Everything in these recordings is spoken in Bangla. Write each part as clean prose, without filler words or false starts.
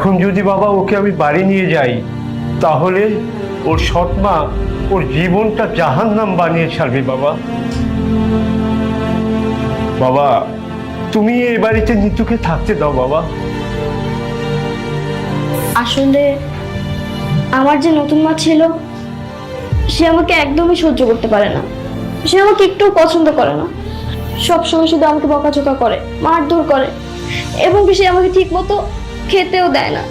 এখন যদি বাবা ওকে আমি বাড়ি নিয়ে যাই, তাহলে ওর সৎ মা ওর জীবনটা জাহান্নাম বানিয়ে ছাড়বে বাবা। বাবা, তুমি এই বাড়িতে নিতুকে থাকতে দাও বাবা। আসলে আমার যে নতুন মা ছিল, সে আমাকে একদমই সহ্য করতে পারে না। সে আমাকে একটুও পছন্দ করে না। সবসময় শুধু আমাকে বকাঝকা করে, মারধর করে, এবং সে আমাকে ঠিক মতো খেতেও দেয় না।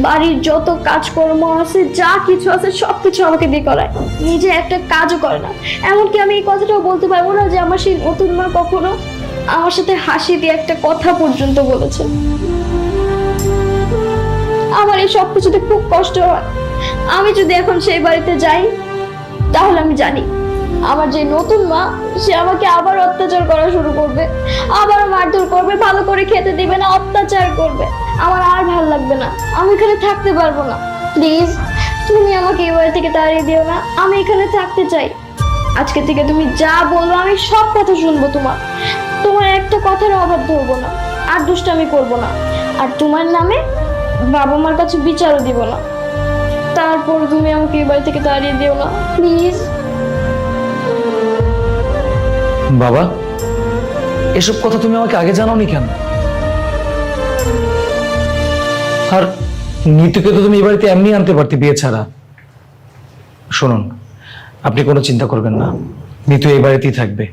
বাড়ির যত কাজকর্ম আছে, যা কিছু আছে, সবকিছু আমাকে দিয়ে করায়, নিজে একটা কাজও করে না। এমনকি আমি এই কথাটাও বলতে পারবো না যে আমার সেই নতুন মা কখনো আমার সাথে হাসি দিয়ে একটা কথা পর্যন্ত বলেছে। আমার এই সব কিছুতে খুব কষ্ট হয়। আমি যদি এখন সেই বাড়িতে যাই, তাহলে আমি জানি আমার যে নতুন মা, সে আমাকে আবার অত্যাচার করা শুরু করবে, আবার মারধর করবে, ভালো করে খেতে দিবে না, অত্যাচার করবে। আমার আর ভালো লাগবে না, আমি এখানে থাকতে পারবো না। প্লিজ, তুমি আমাকে এই বাড়ি থেকে তাড়িয়ে দিও না। আমি এখানে থাকতে চাই। আজকে থেকে তুমি যা বলবো আমি সব কথা শুনবো। তোমার একটা কথার অভাব ধরবো না, আর দুষ্টামি করবো না, আর তোমার নামে বাবা মার কাছে বিচারও দিব না। তারপর তুমি আমাকে এই বাড়ি থেকে তাড়িয়ে দিও না, প্লিজ। বাবা, এসব কথা তুমি আমাকে আগে জানাওনি কেন? আর নিতুকে তো তুমি এই বাড়িতে এমনি আনতে পারতে বিয়ে ছাড়া। শুনুন, আপনি কোনো চিন্তা করবেন না, নিতু এই বাড়িতেই থাকবে।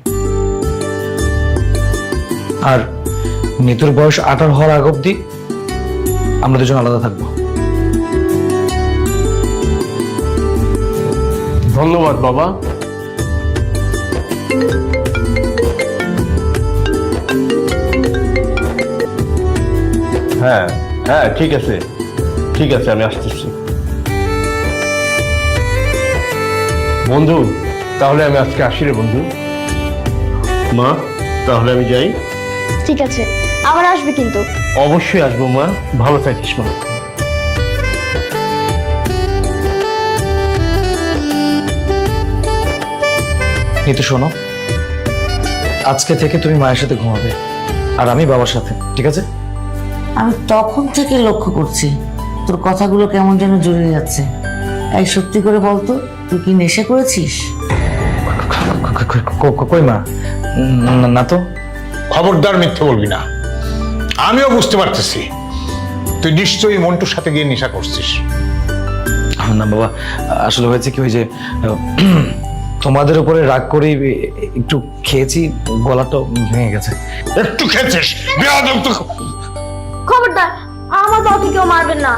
আর নিতুর বয়স 18 হওয়ার আগ অব্দি আমরা দুজন আলাদা থাকবো। ধন্যবাদ বাবা। হ্যাঁ হ্যাঁ, ঠিক আছে ঠিক আছে, আমি আসতেছি। বন্ধু, তাহলে আমি আজকে আসি রে বন্ধু। মা, তাহলে আমি যাই। ঠিক আছে, আবার আসবে কিন্তু। অবশ্যই আসবো মা, ভালো থাকিস মা। নিতু শোনো, আজকে থেকে তুমি মায়ের সাথে ঘুমাবে, আর আমি বাবার সাথে, ঠিক আছে? আমি তখন থেকে লক্ষ্য করছি তোর কথাগুলো কেমন যেন জড়িয়ে যাচ্ছে। এই সত্যি করে বলতো, তুই কি নেশা করেছিস? কই মা, না তো। খবরদার মিথ্যে বলবি না। আমিও বুঝতে পারতেছি তুই নিশ্চয়ই মন্টুর সাথে গিয়ে নেশা করছিস। না বাবা, আসলে হয়েছে কি, ওই যে তোমাদের উপরে রাগ করে একটু খেয়েছি, গলাটা ভেঙে গেছে। একটু খেয়েছিস? খবরদার, আমার বাবাকে কেউ মারবেন না।